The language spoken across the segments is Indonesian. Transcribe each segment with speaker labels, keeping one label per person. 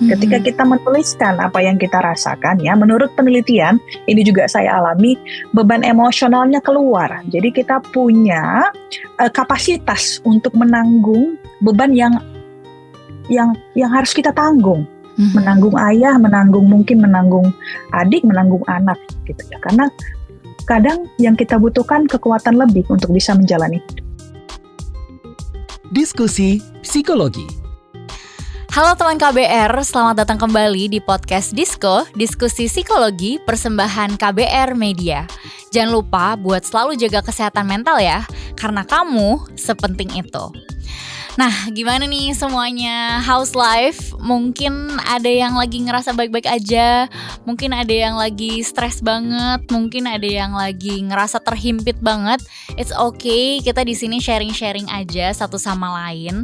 Speaker 1: Ketika kita menuliskan apa yang kita rasakan ya, menurut penelitian, ini juga saya alami, beban emosionalnya keluar. Jadi kita punya kapasitas untuk menanggung beban yang harus kita tanggung. Menanggung ayah, mungkin menanggung adik, menanggung anak gitu ya. Karena kadang yang kita butuhkan kekuatan lebih untuk bisa menjalani.
Speaker 2: Diskusi Psikologi.
Speaker 3: Halo teman KBR, selamat datang kembali di podcast Disko, Diskusi Psikologi, persembahan KBR Media. Jangan lupa buat selalu jaga kesehatan mental ya, karena kamu sepenting itu. Nah, gimana nih semuanya? How's life? Mungkin ada yang lagi ngerasa baik-baik aja, mungkin ada yang lagi stres banget, mungkin ada yang lagi ngerasa terhimpit banget. It's okay, kita di sini sharing-sharing aja satu sama lain.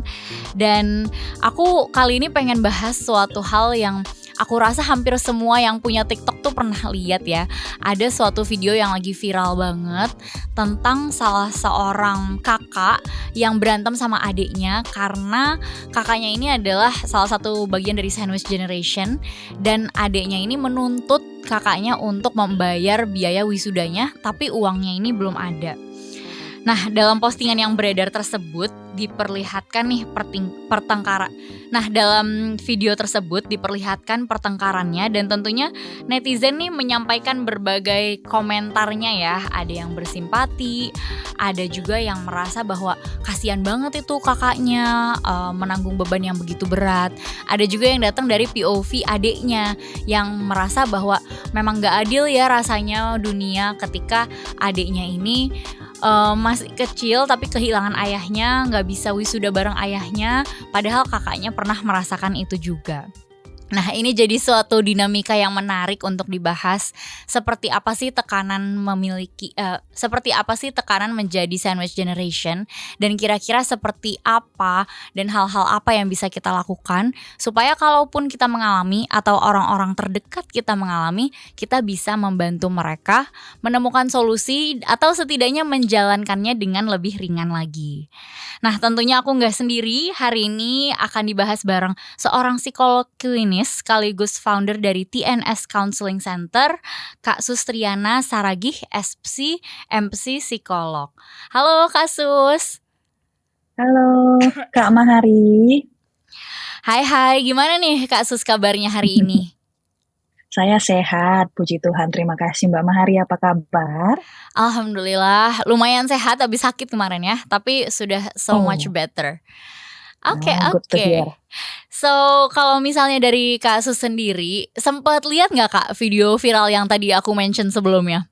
Speaker 3: Dan aku kali ini pengen bahas suatu hal yang aku rasa hampir semua yang punya TikTok tuh pernah lihat ya. Ada suatu video yang lagi viral banget tentang salah seorang kakak yang berantem sama adiknya karena kakaknya ini adalah salah satu bagian dari sandwich generation dan adiknya ini menuntut kakaknya untuk membayar biaya wisudanya tapi uangnya ini belum ada. Nah, dalam postingan yang beredar tersebut diperlihatkan nih pertengkaran. Nah, dalam video tersebut diperlihatkan pertengkarannya dan tentunya netizen nih menyampaikan berbagai komentarnya ya. Ada yang bersimpati, ada juga yang merasa bahwa kasihan banget itu kakaknya menanggung beban yang begitu berat. Ada juga yang datang dari POV adiknya yang merasa bahwa memang gak adil ya rasanya dunia ketika adiknya ini masih kecil tapi kehilangan ayahnya, gak bisa wisuda bareng ayahnya, padahal kakaknya pernah merasakan itu juga. Nah, ini jadi suatu dinamika yang menarik untuk dibahas. Seperti apa sih tekanan menjadi sandwich generation, dan kira-kira seperti apa dan hal-hal apa yang bisa kita lakukan supaya kalaupun kita mengalami atau orang-orang terdekat kita mengalami, kita bisa membantu mereka menemukan solusi atau setidaknya menjalankannya dengan lebih ringan lagi. Nah, tentunya aku gak sendiri. Hari ini akan dibahas bareng seorang psikolog klinis sekaligus founder dari TNS Counseling Center, Kak Sustriana Saragih, SP, MC Psikolog. Halo Kak Sus.
Speaker 1: Halo Kak Mahari.
Speaker 3: Hai, gimana nih Kak Sus kabarnya hari ini?
Speaker 1: Saya sehat, puji Tuhan. Terima kasih Mbak Mahari, apa kabar?
Speaker 3: Alhamdulillah, lumayan sehat, habis sakit kemarin ya, tapi sudah so much better. Oke. So, kalau misalnya dari Kak Sus sendiri, sempat lihat nggak Kak video viral yang tadi aku mention sebelumnya?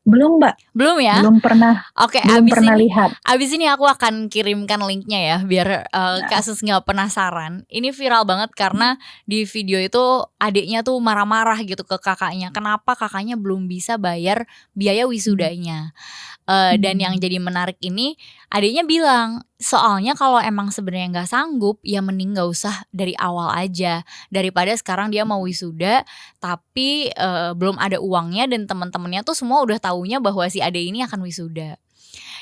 Speaker 1: Belum Mbak.
Speaker 3: Belum ya?
Speaker 1: Belum pernah.
Speaker 3: Oke,
Speaker 1: belum pernah lihat.
Speaker 3: Abis ini aku akan kirimkan linknya ya, biar Kak Sus nggak penasaran. Ini viral banget karena di video itu adiknya tuh marah-marah gitu ke kakaknya. Kenapa kakaknya belum bisa bayar biaya wisudanya? Dan yang jadi menarik ini, adiknya bilang, soalnya kalau emang sebenarnya nggak sanggup, ya mending nggak usah dari awal aja, daripada sekarang dia mau wisuda tapi belum ada uangnya dan teman-temannya tuh semua udah taunya bahwa si adik ini akan wisuda.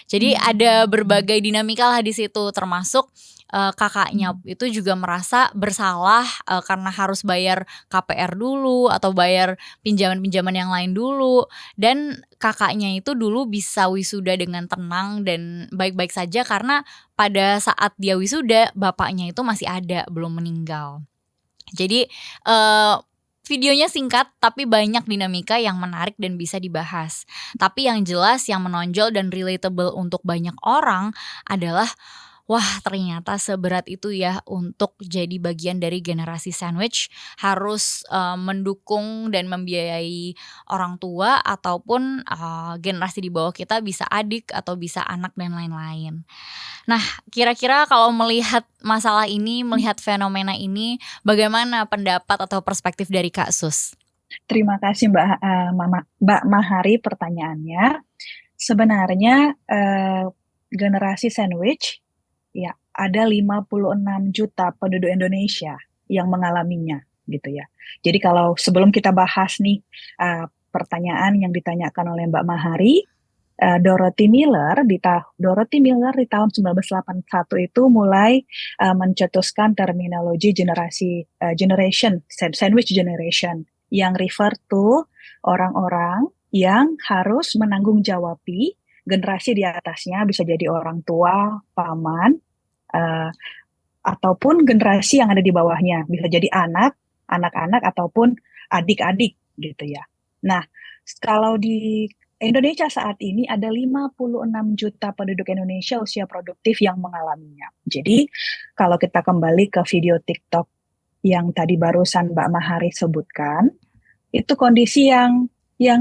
Speaker 3: Jadi ada berbagai dinamika lah di situ, termasuk kakaknya itu juga merasa bersalah karena harus bayar KPR dulu atau bayar pinjaman-pinjaman yang lain dulu, dan kakaknya itu dulu bisa wisuda dengan tenang dan baik-baik saja karena pada saat dia wisuda bapaknya itu masih ada, belum meninggal. Jadi videonya singkat tapi banyak dinamika yang menarik dan bisa dibahas. Tapi yang jelas yang menonjol dan relatable untuk banyak orang adalah, wah ternyata seberat itu ya untuk jadi bagian dari generasi sandwich, harus mendukung dan membiayai orang tua ataupun generasi di bawah kita, bisa adik atau bisa anak dan lain-lain. Nah, kira-kira kalau melihat masalah ini, melihat fenomena ini, bagaimana pendapat atau perspektif dari Kak Sus?
Speaker 1: Terima kasih Mbak Mahari pertanyaannya. Sebenarnya generasi sandwich ya ada 56 juta penduduk Indonesia yang mengalaminya gitu ya. Jadi kalau sebelum kita bahas nih pertanyaan yang ditanyakan oleh Mbak Mahari, Dorothy Miller di tahun 1981 itu mulai mencetuskan terminologi generation, sandwich generation, yang refer to orang-orang yang harus menanggung jawabi generasi di atasnya, bisa jadi orang tua, paman, eh, ataupun generasi yang ada di bawahnya, bisa jadi anak-anak ataupun adik-adik gitu ya. Nah, kalau di Indonesia saat ini ada 56 juta penduduk Indonesia usia produktif yang mengalaminya. Jadi, kalau kita kembali ke video TikTok yang tadi barusan Mbak Mahari sebutkan, itu kondisi yang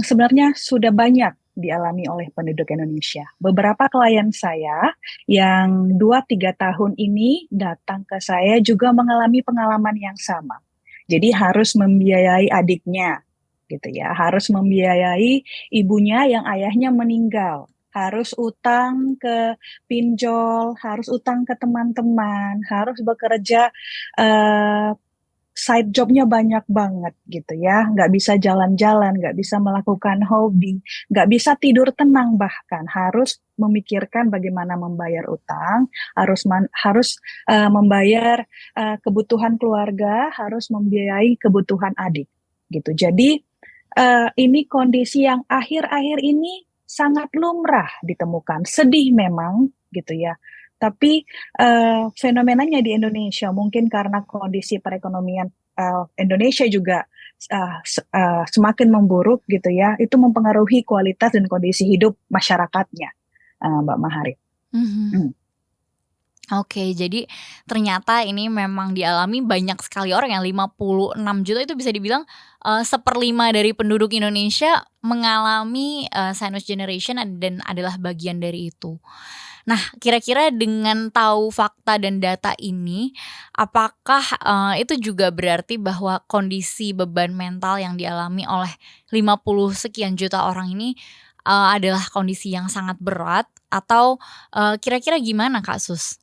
Speaker 1: sebenarnya sudah banyak dialami oleh penduduk Indonesia. Beberapa klien saya yang 2-3 tahun ini datang ke saya juga mengalami pengalaman yang sama. Jadi harus membiayai adiknya, gitu ya, harus membiayai ibunya yang ayahnya meninggal, harus utang ke pinjol, harus utang ke teman-teman, harus bekerja eh, side jobnya banyak banget gitu ya, nggak bisa jalan-jalan, nggak bisa melakukan hobi, nggak bisa tidur tenang, bahkan harus memikirkan bagaimana membayar utang, harus membayar kebutuhan keluarga, harus membiayai kebutuhan adik gitu. Jadi ini kondisi yang akhir-akhir ini sangat lumrah ditemukan. Sedih memang gitu ya. Tapi fenomenanya di Indonesia mungkin karena kondisi perekonomian Indonesia juga semakin memburuk gitu ya. Itu mempengaruhi kualitas dan kondisi hidup masyarakatnya, Mbak Mahari. Hmm.
Speaker 3: Oke, jadi ternyata ini memang dialami banyak sekali orang, yang 56 juta itu bisa dibilang 1/5 dari penduduk Indonesia mengalami sandwich generation dan adalah bagian dari itu. Nah, kira-kira dengan tahu fakta dan data ini, apakah itu juga berarti bahwa kondisi beban mental yang dialami oleh 50 sekian juta orang ini adalah kondisi yang sangat berat, atau kira-kira gimana Kak Sus?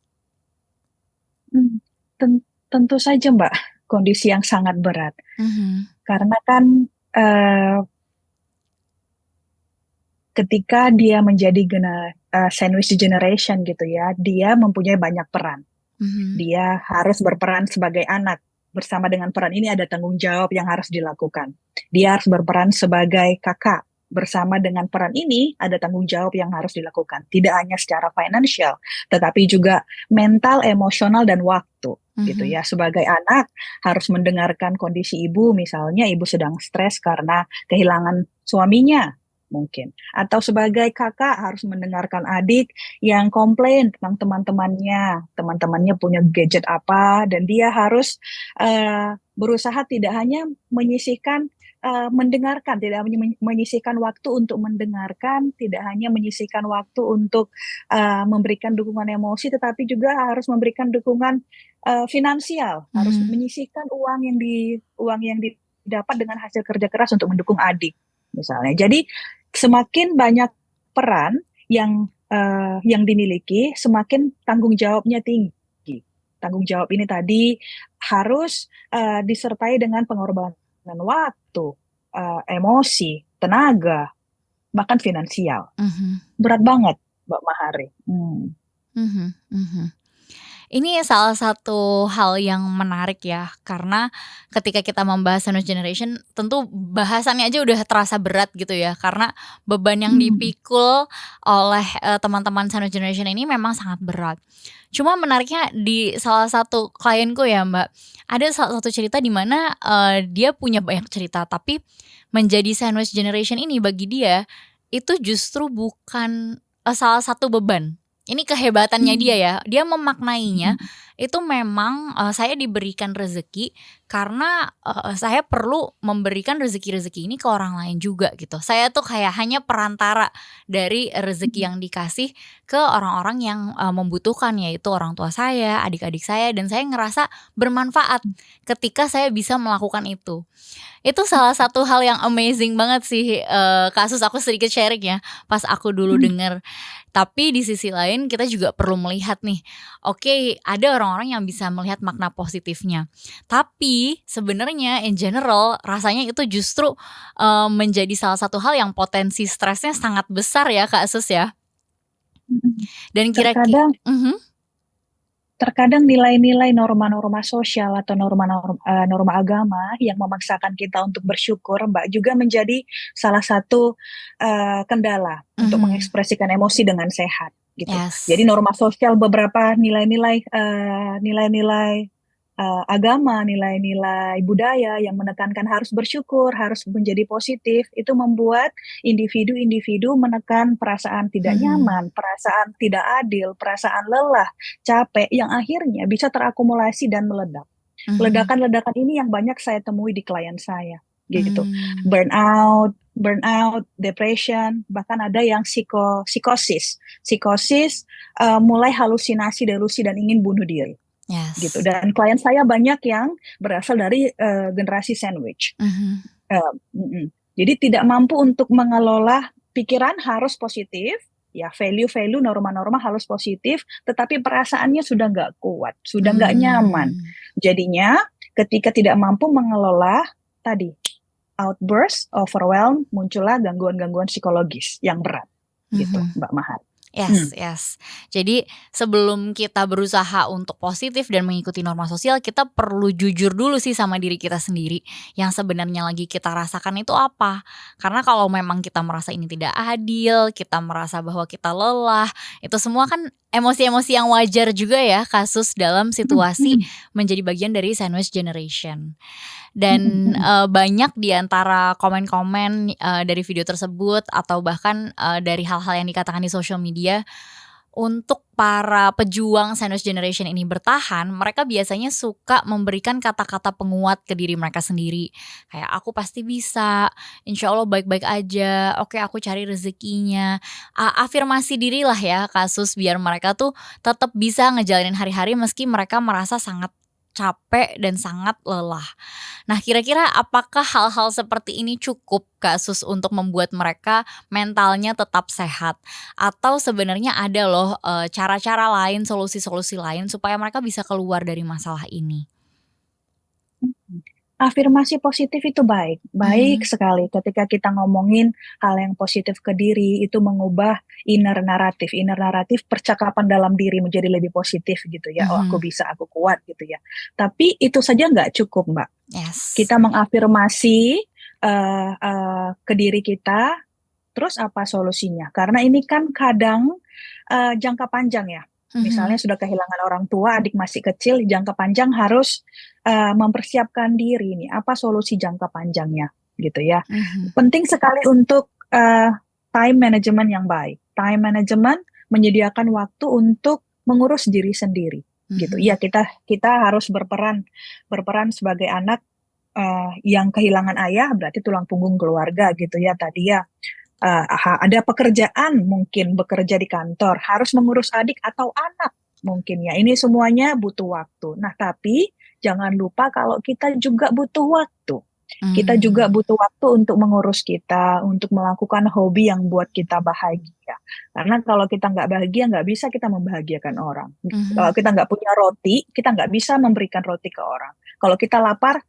Speaker 1: Tentu saja Mbak, kondisi yang sangat berat. Karena kan ketika dia menjadi sandwich generation gitu ya, dia mempunyai banyak peran. Dia harus berperan sebagai anak. Bersama dengan peran ini ada tanggung jawab yang harus dilakukan. Dia harus berperan sebagai kakak. Bersama dengan peran ini ada tanggung jawab yang harus dilakukan. Tidak hanya secara financial, tetapi juga mental, emosional, dan waktu. Gitu ya. Sebagai anak harus mendengarkan kondisi ibu, misalnya ibu sedang stres karena kehilangan suaminya mungkin. Atau sebagai kakak harus mendengarkan adik yang komplain tentang teman-temannya punya gadget apa, dan dia harus berusaha tidak hanya menyisihkan mendengarkan, tidak hanya menyisihkan waktu untuk mendengarkan, tidak hanya menyisihkan waktu untuk memberikan dukungan emosi, tetapi juga harus memberikan dukungan finansial, harus menyisihkan uang yang didapat dengan hasil kerja keras untuk mendukung adik, misalnya. Jadi semakin banyak peran yang dimiliki, semakin tanggung jawabnya tinggi. Tanggung jawab ini tadi harus disertai dengan pengorbanan waktu, emosi, tenaga, bahkan finansial. Berat banget, Mbak Mahari.
Speaker 3: Ini salah satu hal yang menarik ya, karena ketika kita membahas sandwich generation, tentu bahasannya aja udah terasa berat gitu ya, karena beban yang dipikul oleh teman-teman sandwich generation ini memang sangat berat. Cuma menariknya di salah satu klienku ya Mbak, ada salah satu cerita di mana dia punya banyak cerita, tapi menjadi sandwich generation ini bagi dia itu justru bukan salah satu beban. Ini kehebatannya dia ya, dia memaknainya itu memang saya diberikan rezeki karena saya perlu memberikan rezeki-rezeki ini ke orang lain juga gitu. Saya tuh kayak hanya perantara dari rezeki yang dikasih ke orang-orang yang membutuhkan, yaitu orang tua saya, adik-adik saya, dan saya ngerasa bermanfaat ketika saya bisa melakukan itu. Itu salah satu hal yang amazing banget sih, kasus aku sedikit sharing ya pas aku dulu denger. Tapi di sisi lain kita juga perlu melihat nih, oke, ada orang-orang yang bisa melihat makna positifnya. Tapi Tapi sebenarnya in general rasanya itu justru menjadi salah satu hal yang potensi stresnya sangat besar ya Kak Sus ya.
Speaker 1: Mm-mm.
Speaker 3: Dan
Speaker 1: Terkadang
Speaker 3: Mhm.
Speaker 1: terkadang nilai-nilai norma-norma sosial atau norma agama yang memaksakan kita untuk bersyukur, Mbak, juga menjadi salah satu kendala untuk
Speaker 3: Mhm.
Speaker 1: mengekspresikan emosi dengan sehat gitu. Jadi
Speaker 3: Yes.
Speaker 1: norma sosial beberapa nilai-nilai agama, nilai-nilai budaya yang menekankan harus bersyukur, harus menjadi positif, itu membuat individu-individu menekan perasaan tidak
Speaker 3: Mhm.
Speaker 1: nyaman, perasaan tidak adil, perasaan lelah, capek, yang akhirnya bisa terakumulasi dan meledak.
Speaker 3: Mhm.
Speaker 1: Ledakan-ledakan ini yang banyak saya temui di klien saya, gitu.
Speaker 3: Mmm.
Speaker 1: Burnout, depression, bahkan ada yang psikosis. Psikosis mulai halusinasi, delusi, dan ingin bunuh diri gitu.
Speaker 3: Yes.
Speaker 1: Dan klien saya banyak yang berasal dari generasi sandwich.
Speaker 3: Mhm.
Speaker 1: Mm-mm. Jadi tidak mampu untuk mengelola pikiran harus positif, ya value-value norma-norma harus positif, tetapi perasaannya sudah nggak kuat, sudah nggak nyaman.
Speaker 3: Mmm.
Speaker 1: Jadinya ketika tidak mampu mengelola tadi outburst, overwhelm, muncullah gangguan-gangguan psikologis yang berat, gitu,
Speaker 3: Mhm.
Speaker 1: Mbak Mahat.
Speaker 3: Yes, yes. Jadi sebelum kita berusaha untuk positif dan mengikuti norma sosial, kita perlu jujur dulu sih sama diri kita sendiri. Yang sebenarnya lagi kita rasakan itu apa? Karena kalau memang kita merasa ini tidak adil, kita merasa bahwa kita lelah, itu semua kan emosi-emosi yang wajar juga ya, kasus dalam situasi menjadi bagian dari sandwich generation. Dan banyak di antara komen-komen dari video tersebut atau bahkan dari hal-hal yang dikatakan di social media, untuk para pejuang sandwich generation ini bertahan, mereka biasanya suka memberikan kata-kata penguat ke diri mereka sendiri. Kayak, "Aku pasti bisa, insya Allah baik-baik aja, oke aku cari rezekinya." Afirmasi dirilah ya kasus biar mereka tuh tetap bisa ngejalanin hari-hari meski mereka merasa sangat capek dan sangat lelah. Nah, kira-kira apakah hal-hal seperti ini cukup kasus untuk membuat mereka mentalnya tetap sehat? Atau sebenarnya ada loh cara-cara lain, solusi-solusi lain supaya mereka bisa keluar dari masalah ini?
Speaker 1: Afirmasi positif itu baik, baik
Speaker 3: Mhm.
Speaker 1: sekali ketika kita ngomongin hal yang positif ke diri, itu mengubah inner naratif percakapan dalam diri menjadi lebih positif gitu ya. Oh, aku
Speaker 3: Mhm.
Speaker 1: bisa, aku kuat gitu ya. Tapi itu saja nggak cukup, Mbak.
Speaker 3: Yes.
Speaker 1: Kita mengafirmasi ke diri kita, terus apa solusinya? Karena ini kan kadang jangka panjang ya. Misalnya
Speaker 3: Mhm.
Speaker 1: sudah kehilangan orang tua, adik masih kecil, jangka panjang harus mempersiapkan diri nih. Apa solusi jangka panjangnya, gitu ya?
Speaker 3: Mhm.
Speaker 1: Penting sekali untuk time management yang baik. Time management menyediakan waktu untuk mengurus diri sendiri, gitu. Ya
Speaker 3: Mhm.
Speaker 1: kita harus berperan sebagai anak yang kehilangan ayah, berarti tulang punggung keluarga, gitu ya tadi ya. Ada pekerjaan, mungkin bekerja di kantor, harus mengurus adik atau anak mungkin ya. Ini semuanya butuh waktu. Nah, tapi jangan lupa kalau kita juga butuh waktu. Kita juga
Speaker 3: Mmm.
Speaker 1: butuh waktu untuk mengurus kita, untuk melakukan hobi yang buat kita bahagia. Karena kalau kita nggak bahagia, nggak bisa kita membahagiakan orang. Kalau
Speaker 3: Mhm.
Speaker 1: kita nggak punya roti, kita nggak bisa memberikan roti ke orang. Kalau kita lapar,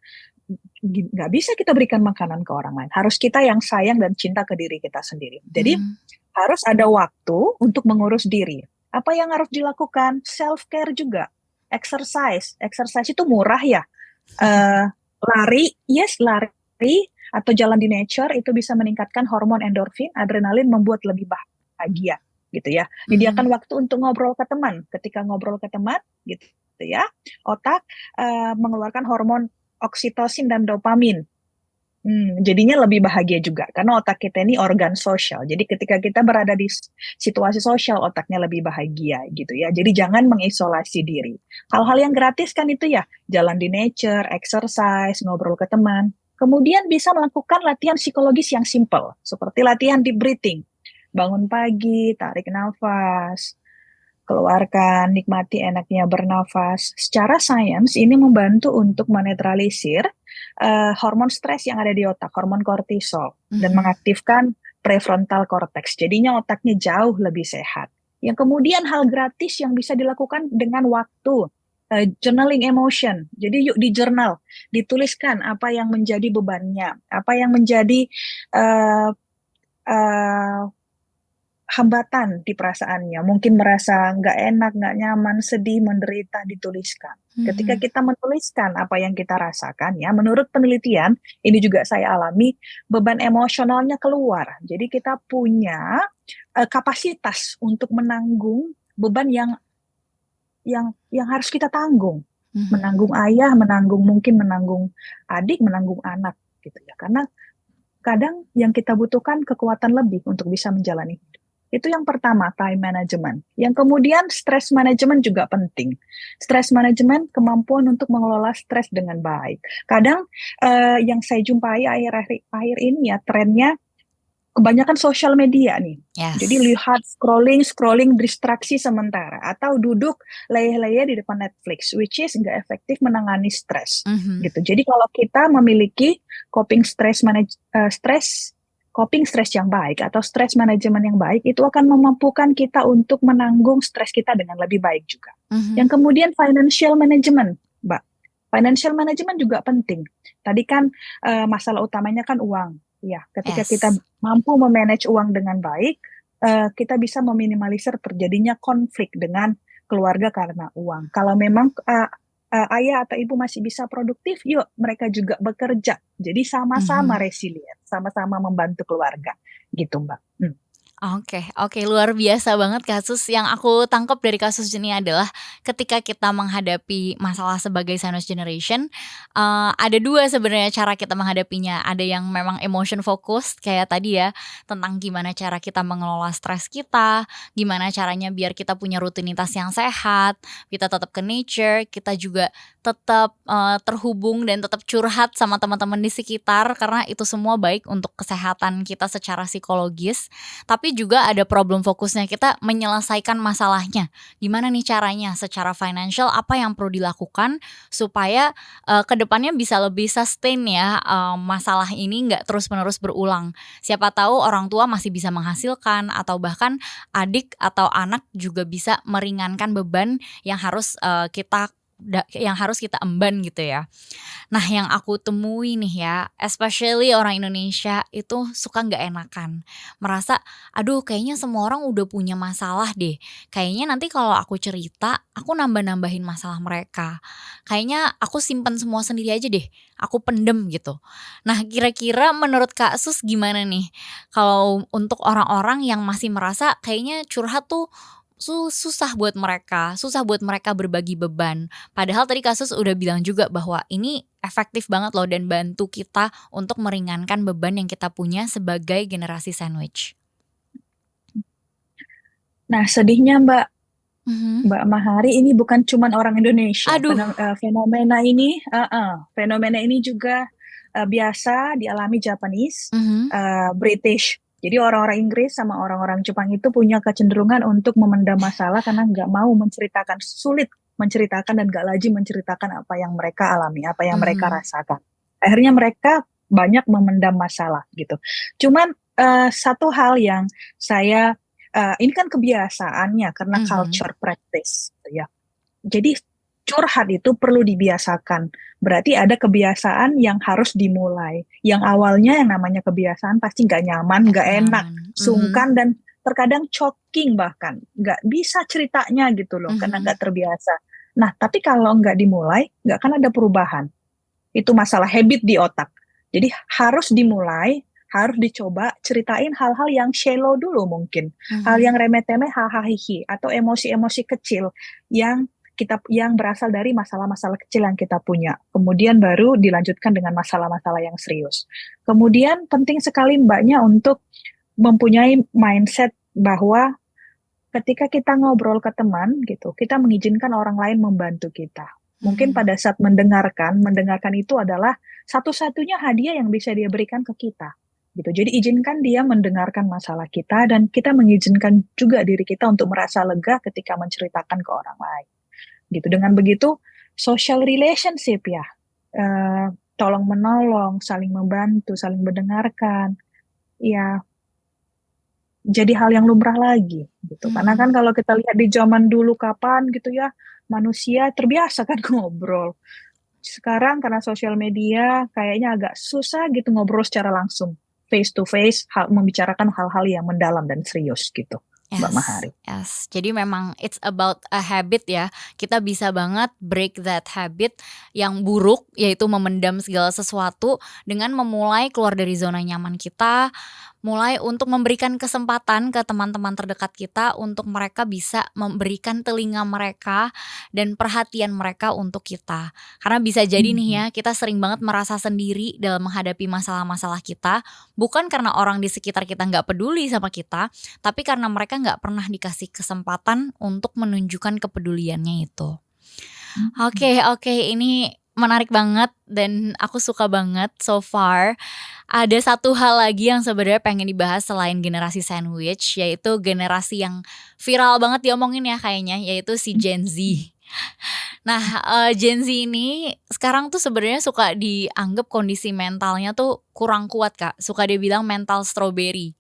Speaker 1: nggak bisa kita berikan makanan ke orang lain. Harus kita yang sayang dan cinta ke diri kita sendiri. Jadi
Speaker 3: Mmm.
Speaker 1: harus ada waktu untuk mengurus diri. Apa yang harus dilakukan? Self care juga. Exercise itu murah ya. Eh, lari atau jalan di nature itu bisa meningkatkan hormon endorfin, adrenalin, membuat lebih bahagia gitu ya. Menyediakan
Speaker 3: Mhm.
Speaker 1: waktu untuk ngobrol ke teman. Ketika ngobrol ke teman gitu ya, otak mengeluarkan hormon oksitosin dan dopamin. Jadinya lebih bahagia juga karena otak kita ini organ sosial. Jadi ketika kita berada di situasi sosial, otaknya lebih bahagia gitu ya. Jadi jangan mengisolasi diri. Hal-hal yang gratis kan itu ya, jalan di nature, exercise, ngobrol ke teman. Kemudian bisa melakukan latihan psikologis yang simple, seperti latihan deep breathing. Bangun pagi, tarik nafas, keluarkan, nikmati enaknya bernafas. Secara sains ini membantu untuk menetralisir hormon stres yang ada di otak, hormon kortisol, dan
Speaker 3: Mhm.
Speaker 1: mengaktifkan prefrontal cortex. Jadinya otaknya jauh lebih sehat. Yang kemudian hal gratis yang bisa dilakukan dengan waktu. journaling emotion. Jadi yuk di journal, dituliskan apa yang menjadi bebannya, apa yang menjadi uh, uh, hambatan di perasaannya. Mungkin merasa nggak enak, nggak nyaman, sedih, menderita, dituliskan. Ketika
Speaker 3: Mhm.
Speaker 1: kita menuliskan apa yang kita rasakan, ya, menurut penelitian, ini juga saya alami, beban emosionalnya keluar. Jadi kita punya kapasitas untuk menanggung beban yang harus kita tanggung.
Speaker 3: Mhm.
Speaker 1: Menanggung ayah, mungkin menanggung adik, menanggung anak, gitu ya. Karena kadang yang kita butuhkan kekuatan lebih untuk bisa menjalani hidup. Itu yang pertama, time management. Yang kemudian stress management juga penting. Stress management, kemampuan untuk mengelola stres dengan baik. Kadang yang saya jumpai akhir-akhir ini ya, trennya kebanyakan sosial media nih. Jadi
Speaker 3: Yes.
Speaker 1: lihat scrolling distraksi sementara atau duduk leyeh-leyeh di depan Netflix, which is nggak efektif menangani stres
Speaker 3: Mhm.
Speaker 1: gitu. Jadi kalau kita memiliki coping stress yang baik atau stress management yang baik, itu akan memampukan kita untuk menanggung stres kita dengan lebih baik juga.
Speaker 3: Mhm.
Speaker 1: Yang kemudian financial management, Mbak. Financial management juga penting. Tadi kan masalah utamanya kan uang. Ya, ketika kita
Speaker 3: Yes.
Speaker 1: mampu memanage uang dengan baik, kita bisa meminimalisir terjadinya konflik dengan keluarga karena uang. Kalau memang ayah atau ibu masih bisa produktif, yuk mereka juga bekerja. Jadi sama-sama
Speaker 3: Mhm.
Speaker 1: resilient, sama-sama membantu keluarga, gitu Mbak.
Speaker 3: Oke oke, luar biasa banget kasus yang aku tangkap dari kasus ini adalah ketika kita menghadapi masalah sebagai sandwich generation, ada 2 sebenarnya cara kita menghadapinya. Ada yang memang emotion focused kayak tadi ya, tentang gimana cara kita mengelola stres kita, gimana caranya biar kita punya rutinitas yang sehat, kita tetap ke nature, kita juga tetap, terhubung dan tetap curhat sama teman-teman di sekitar karena itu semua baik untuk kesehatan kita secara psikologis. Tapi juga ada problem fokusnya kita menyelesaikan masalahnya. Gimana nih caranya secara financial apa yang perlu dilakukan supaya, ke depannya bisa lebih sustain ya, masalah ini nggak terus-menerus berulang. Siapa tahu orang tua masih bisa menghasilkan atau bahkan adik atau anak juga bisa meringankan beban yang harus, yang harus kita emban gitu ya. Nah, yang aku temui nih ya, especially orang Indonesia itu suka nggak enakan. Merasa, aduh kayaknya semua orang udah punya masalah deh. Kayaknya nanti kalau aku cerita, aku nambah-nambahin masalah mereka. Kayaknya aku simpen semua sendiri aja deh. Aku pendem gitu. Nah, kira-kira menurut Kak Sus gimana nih? Kalau untuk orang-orang yang masih merasa kayaknya curhat tuh susah buat mereka berbagi beban. Padahal tadi kasus udah bilang juga bahwa ini efektif banget loh dan bantu kita untuk meringankan beban yang kita punya sebagai generasi sandwich.
Speaker 1: Nah, sedihnya
Speaker 3: Mhm.
Speaker 1: Mbak Mahari ini bukan cuman orang Indonesia.
Speaker 3: Aduh.
Speaker 1: Fenomena ini juga biasa dialami Japanese,
Speaker 3: Mhm.
Speaker 1: British. Jadi orang-orang Inggris sama orang-orang Jepang itu punya kecenderungan untuk memendam masalah karena nggak mau sulit menceritakan dan nggak lagi menceritakan apa yang mereka alami, apa yang mereka
Speaker 3: Mhm.
Speaker 1: rasakan. Akhirnya mereka banyak memendam masalah gitu. Cuman satu hal yang saya ini kan kebiasaannya karena
Speaker 3: Mhm.
Speaker 1: culture practice, gitu ya. Jadi curhat itu perlu dibiasakan. Berarti ada kebiasaan yang harus dimulai. Yang awalnya yang namanya kebiasaan pasti nggak nyaman,
Speaker 3: Nggak
Speaker 1: nggak enak,
Speaker 3: nyaman. Mhm.
Speaker 1: sungkan dan terkadang choking bahkan nggak bisa ceritanya gitu loh karena
Speaker 3: Mhm.
Speaker 1: nggak terbiasa. Nah, tapi kalau nggak dimulai, nggak akan ada perubahan. Itu masalah habit di otak. Jadi harus dimulai, harus dicoba ceritain hal-hal yang shallow dulu mungkin. Hal yang
Speaker 3: Mhm.
Speaker 1: remeh-temeh, hahaha, atau emosi-emosi kecil yang berasal dari masalah-masalah kecil yang kita punya. Kemudian baru dilanjutkan dengan masalah-masalah yang serius. Kemudian penting sekali Mbaknya untuk mempunyai mindset bahwa ketika kita ngobrol ke teman gitu, kita mengizinkan orang lain membantu kita. Mungkin
Speaker 3: Mhm.
Speaker 1: pada saat mendengarkan itu adalah satu-satunya hadiah yang bisa dia berikan ke kita. Gitu. Jadi izinkan dia mendengarkan masalah kita dan kita mengizinkan juga diri kita untuk merasa lega ketika menceritakan ke orang lain. Gitu. Dengan begitu social relationship ya, eh, tolong menolong, saling membantu, saling mendengarkan, ya jadi hal yang lumrah lagi gitu. Karena kan
Speaker 3: Mhm.
Speaker 1: kalau kita lihat di zaman dulu kapan gitu ya, manusia terbiasa kan ngobrol. Sekarang karena sosial media kayaknya agak susah gitu ngobrol secara langsung, face to face, membicarakan hal-hal yang mendalam dan serius gitu, Mbak
Speaker 3: Yes,
Speaker 1: Mahari.
Speaker 3: yes. Jadi memang it's about a habit ya. Kita bisa banget break that habit yang buruk, yaitu memendam segala sesuatu dengan memulai keluar dari zona nyaman kita, mulai untuk memberikan kesempatan ke teman-teman terdekat kita untuk mereka bisa memberikan telinga mereka dan perhatian mereka untuk kita. Karena bisa jadi nih ya, kita sering banget merasa sendiri dalam menghadapi masalah-masalah kita, bukan karena orang di sekitar kita nggak peduli sama kita, tapi karena mereka nggak pernah dikasih kesempatan untuk menunjukkan kepeduliannya itu. Oke, ini menarik banget dan aku suka banget so far. Ada satu hal lagi yang sebenarnya pengen dibahas selain generasi sandwich, yaitu generasi yang viral banget diomongin ya kayaknya, yaitu si Gen Z. Nah, Gen Z ini sekarang tuh sebenarnya suka dianggap kondisi mentalnya tuh kurang kuat, Kak. Suka dibilang mental strawberry.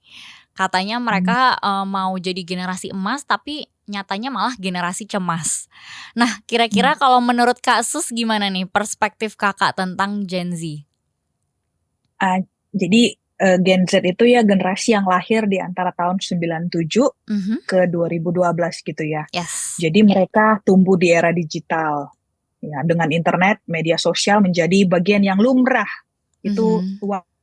Speaker 3: Katanya mereka, mau jadi generasi emas tapi nyatanya malah generasi cemas. Nah, kira-kira kalau menurut Kak Sus gimana nih perspektif Kakak tentang Gen Z?
Speaker 1: Jadi Gen Z itu ya generasi yang lahir di antara tahun 97 ke 2012 gitu ya.
Speaker 3: Yes.
Speaker 1: Jadi mereka tumbuh di era digital. Ya, dengan internet, media sosial menjadi bagian yang lumrah. Itu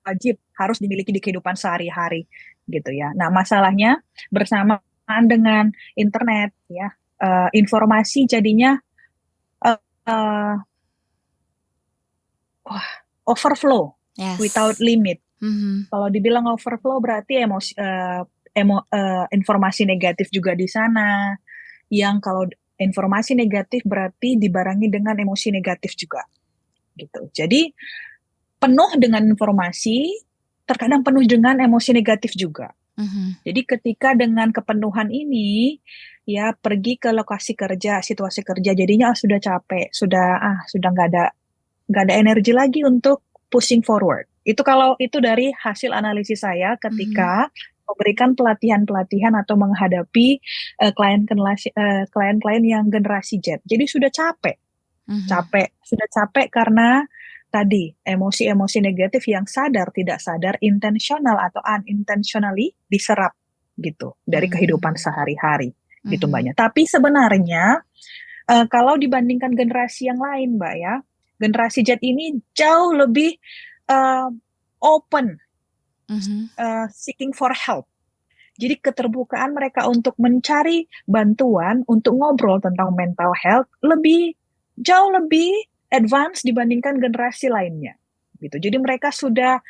Speaker 1: wajib harus dimiliki di kehidupan sehari-hari gitu ya. Nah, masalahnya bersamaan dengan internet ya, informasi jadinya overflow.
Speaker 3: Yes.
Speaker 1: Without limit. Kalau dibilang overflow berarti informasi negatif juga di sana. Yang kalau informasi negatif berarti dibarengi dengan emosi negatif juga. Gitu. Jadi penuh dengan informasi, terkadang penuh dengan emosi negatif juga. Jadi ketika dengan kepenuhan ini, ya pergi ke lokasi kerja, situasi kerja, jadinya sudah capek, sudah nggak ada energi lagi untuk pushing forward. Itu dari hasil analisis saya ketika memberikan pelatihan-pelatihan atau menghadapi klien-klien yang generasi Z. Jadi sudah capek, sudah capek karena tadi emosi-emosi negatif yang sadar tidak sadar, intentional atau unintentionally diserap gitu dari kehidupan sehari-hari gitu Mbaknya. Tapi sebenarnya kalau dibandingkan generasi yang lain Mbak ya, generasi Z ini jauh lebih open, seeking for help. Jadi keterbukaan mereka untuk mencari bantuan, untuk ngobrol tentang mental health jauh lebih advance dibandingkan generasi lainnya. Gitu. Jadi mereka sudah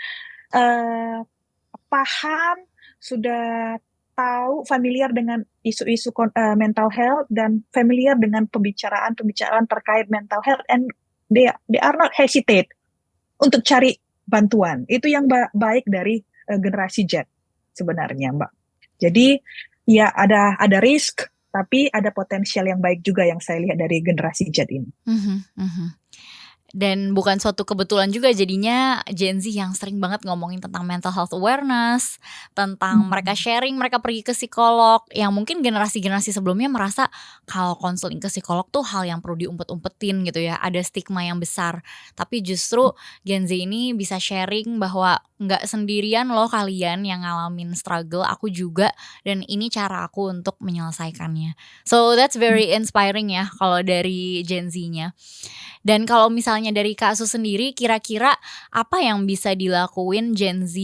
Speaker 1: paham, sudah tahu, familiar dengan isu-isu mental health dan familiar dengan pembicaraan terkait mental health, and they are not hesitate untuk cari bantuan. Itu yang baik dari generasi Z sebenarnya, Mbak. Jadi ya ada risk, tapi ada potensial yang baik juga yang saya lihat dari generasi Z ini.
Speaker 3: Dan bukan suatu kebetulan juga jadinya Gen Z yang sering banget ngomongin tentang mental health awareness, tentang mereka sharing, mereka pergi ke psikolog, yang mungkin generasi-generasi sebelumnya merasa kalau konseling ke psikolog tuh hal yang perlu diumpet-umpetin gitu ya, ada stigma yang besar. Tapi justru Gen Z ini bisa sharing bahwa nggak sendirian loh kalian yang ngalamin struggle, aku juga, dan ini cara aku untuk menyelesaikannya. So that's very inspiring ya kalau dari Gen Z-nya. Dan kalau misalnya dari Kak Sus sendiri, kira-kira apa yang bisa dilakuin Gen Z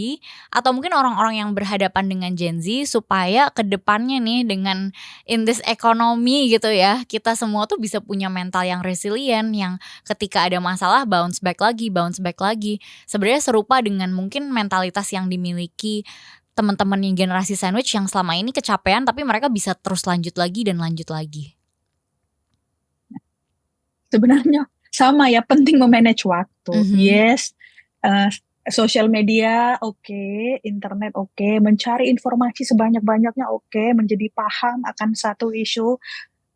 Speaker 3: atau mungkin orang-orang yang berhadapan dengan Gen Z supaya kedepannya nih dengan in this economy gitu ya, kita semua tuh bisa punya mental yang resilient, yang ketika ada masalah bounce back lagi. Sebenarnya serupa dengan mungkin mentalitas yang dimiliki teman-teman yang generasi sandwich yang selama ini kecapean tapi mereka bisa terus lanjut lagi.
Speaker 1: Sebenarnya sama ya, penting memanage waktu. Yes, social media oke, internet oke, mencari informasi sebanyak-banyaknya oke, menjadi paham akan satu isu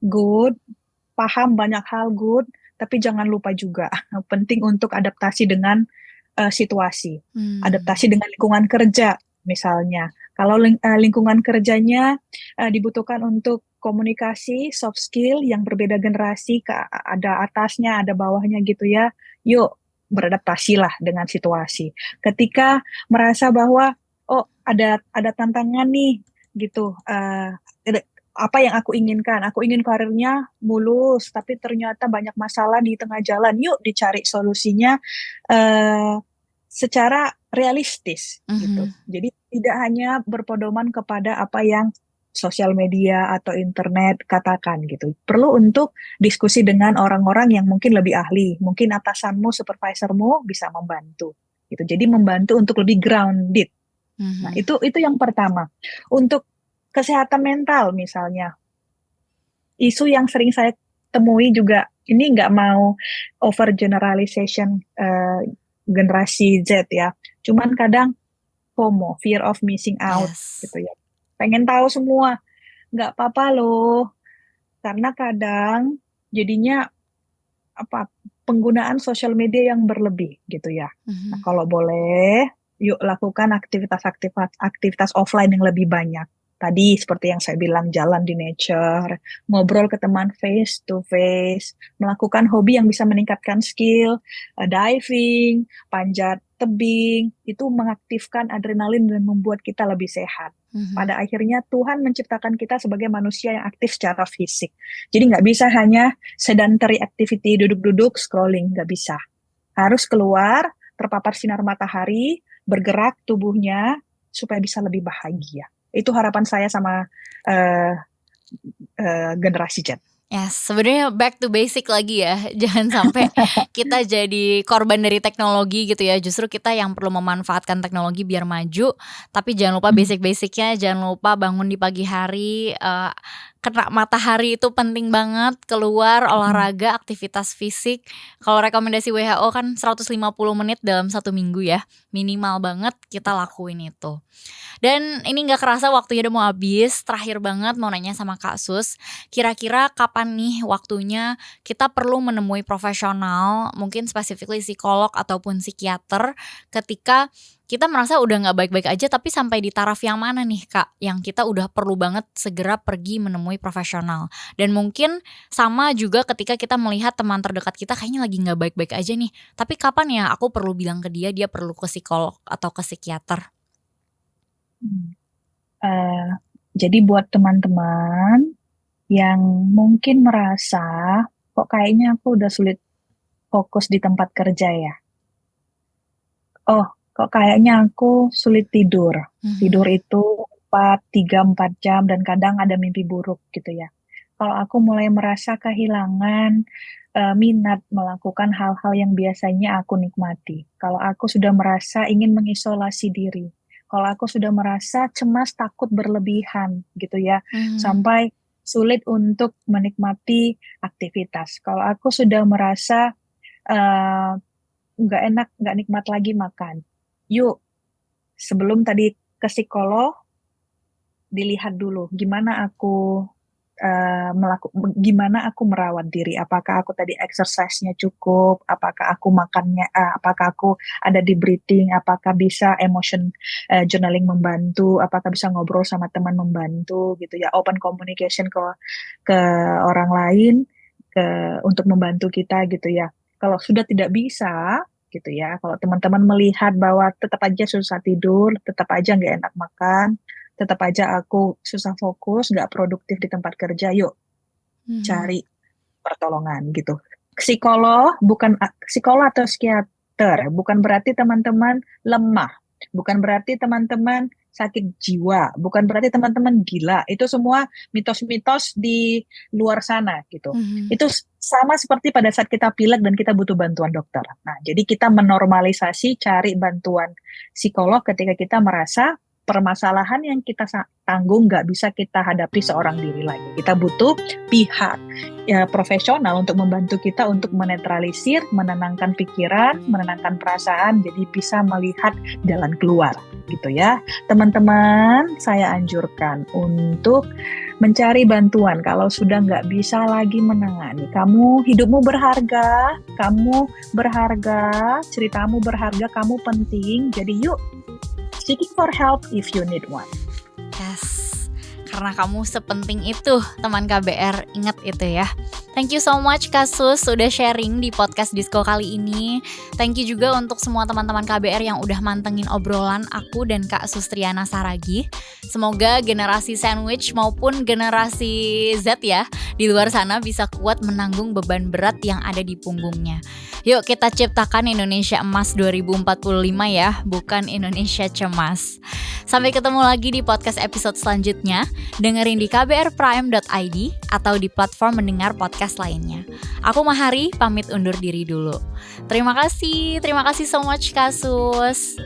Speaker 1: good, paham banyak hal good, tapi jangan lupa juga penting untuk adaptasi dengan situasi, adaptasi dengan lingkungan kerja misalnya, Kalau lingkungan kerjanya dibutuhkan untuk komunikasi, soft skill yang berbeda generasi, ada atasnya, ada bawahnya gitu ya. Yuk beradaptasilah dengan situasi. Ketika merasa bahwa ada tantangan nih gitu, apa yang aku inginkan? Aku ingin karirnya mulus, tapi ternyata banyak masalah di tengah jalan. Yuk dicari solusinya secara realistis gitu. Jadi tidak hanya berpedoman kepada apa yang sosial media atau internet katakan gitu. Perlu untuk diskusi dengan orang-orang yang mungkin lebih ahli, mungkin atasanmu, supervisormu bisa membantu gitu. Jadi membantu untuk lebih grounded. Nah, itu yang pertama. Untuk kesehatan mental misalnya, isu yang sering saya temui juga, ini nggak mau over generalization generasi Z ya. Cuman kadang FOMO, fear of missing out gitu ya. Pengen tahu semua, nggak apa-apa loh, karena kadang jadinya penggunaan sosial media yang berlebih gitu ya. Nah, kalau boleh, yuk lakukan aktivitas offline yang lebih banyak. Tadi seperti yang saya bilang, jalan di nature, ngobrol ke teman face to face, melakukan hobi yang bisa meningkatkan skill, diving, panjat tebing, itu mengaktifkan adrenalin dan membuat kita lebih sehat. Pada akhirnya Tuhan menciptakan kita sebagai manusia yang aktif secara fisik. Jadi nggak bisa hanya sedentary activity, duduk-duduk, scrolling, nggak bisa. Harus keluar, terpapar sinar matahari, bergerak tubuhnya supaya bisa lebih bahagia. Itu harapan saya sama generasi Z.
Speaker 3: Ya, sebenarnya back to basic lagi ya. Jangan sampai kita jadi korban dari teknologi gitu ya. Justru kita yang perlu memanfaatkan teknologi biar maju. Tapi jangan lupa basic-basicnya. Jangan lupa bangun di pagi hari, kena matahari itu penting banget. Keluar, olahraga, aktivitas fisik. Kalau rekomendasi WHO kan 150 menit dalam 1 minggu ya. Minimal banget kita lakuin itu. Dan ini gak kerasa waktunya udah mau habis. Terakhir banget mau nanya sama Kak Sus, kira-kira kapan nih waktunya kita perlu menemui profesional, mungkin specifically psikolog ataupun psikiater, ketika kita merasa udah gak baik-baik aja, tapi sampai di taraf yang mana nih Kak, yang kita udah perlu banget segera pergi menemui profesional. Dan mungkin sama juga ketika kita melihat teman terdekat kita kayaknya lagi gak baik-baik aja nih, tapi kapan ya aku perlu bilang ke dia perlu ke psikolog atau ke psikiater?
Speaker 1: Jadi buat teman-teman yang mungkin merasa kok kayaknya aku udah sulit fokus di tempat kerja ya. Kok kayaknya aku sulit tidur. Tidur itu 3-4 jam dan kadang ada mimpi buruk gitu ya. Kalau aku mulai merasa kehilangan minat melakukan hal-hal yang biasanya aku nikmati. Kalau aku sudah merasa ingin mengisolasi diri. Kalau aku sudah merasa cemas, takut berlebihan gitu ya. Sampai sulit untuk menikmati aktivitas. Kalau aku sudah merasa nggak enak, nggak nikmat lagi makan. Yuk, sebelum tadi ke psikolog, dilihat dulu gimana aku gimana aku merawat diri. Apakah aku tadi exercise-nya cukup? Apakah aku makannya? Apakah aku ada di breathing? Apakah bisa emotion journaling membantu? Apakah bisa ngobrol sama teman membantu? Gitu ya, open communication ke orang lain untuk membantu kita gitu ya. Kalau sudah tidak bisa gitu ya, kalau teman-teman melihat bahwa tetap aja susah tidur, tetap aja nggak enak makan, tetap aja aku susah fokus, nggak produktif di tempat kerja, yuk cari pertolongan gitu. Psikolog atau psikiater bukan berarti teman-teman lemah, bukan berarti teman-teman sakit jiwa, bukan berarti teman-teman gila. Itu semua mitos-mitos di luar sana gitu. Itu sama seperti pada saat kita pilek dan kita butuh bantuan dokter. Nah, jadi kita menormalisasi cari bantuan psikolog ketika kita merasa permasalahan yang kita tanggung nggak bisa kita hadapi seorang diri lagi. Kita butuh pihak profesional untuk membantu kita untuk menetralisir, menenangkan pikiran, menenangkan perasaan, jadi bisa melihat jalan keluar gitu ya. Teman-teman, saya anjurkan untuk mencari bantuan kalau sudah nggak bisa lagi menangani. Hidupmu berharga, kamu berharga, ceritamu berharga, kamu penting. Jadi yuk, seeking for help if you need one.
Speaker 3: Yes, karena kamu sepenting itu teman KBR, ingat itu ya. Thank you so much Kasus sudah sharing di podcast Disko kali ini. Thank you juga untuk semua teman-teman KBR yang udah mantengin obrolan aku dan Kak Sustriana Saragih. Semoga generasi sandwich maupun generasi Z ya di luar sana bisa kuat menanggung beban berat yang ada di punggungnya. Yuk kita ciptakan Indonesia Emas 2045 ya, bukan Indonesia Cemas. Sampai ketemu lagi di podcast episode selanjutnya. Dengerin di kbrprime.id atau di platform mendengar podcast lainnya. Aku Mahari, pamit undur diri dulu. Terima kasih so much Kasus.